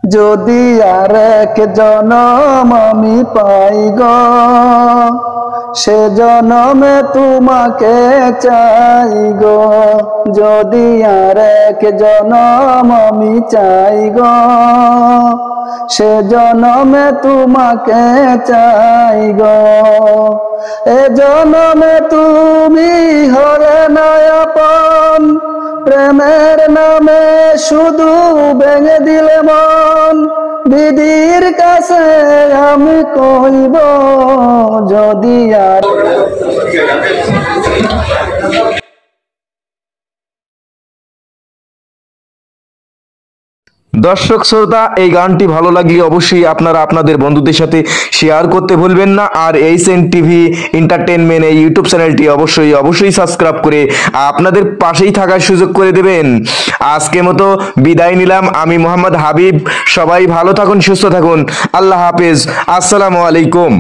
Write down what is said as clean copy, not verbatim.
যদি আর এক জনম আমি পাই গো, সে জনমে তোমাকে চাই গো। যদি আর এক জনম আমি চাই গো, সে জনমে তোমাকে চাই গো। এ জনমে তুমি হলে নয়পন, প্রেমের নামে শুধু ভেঙে দিলে মন। বিধির কাছে আমি কইব, যদি আর দর্শক শ্রোতা, এই গানটি ভালো লাগলে অবশ্যই আপনারা আপনাদের বন্ধুদের সাথে শেয়ার করতে ভুলবেন না। আর এইচএন টিভি এন্টারটেনমেন্ট এই ইউটিউব চ্যানেলটি অবশ্যই সাবস্ক্রাইব করে আপনাদের পাশেই থাকার সুযোগ করে দেবেন। আজকের মতো বিদায় নিলাম, আমি মোহাম্মদ হাবিব। সবাই ভালো থাকুন, সুস্থ থাকুন। আল্লাহ হাফেজ, আসসালামু আলাইকুম।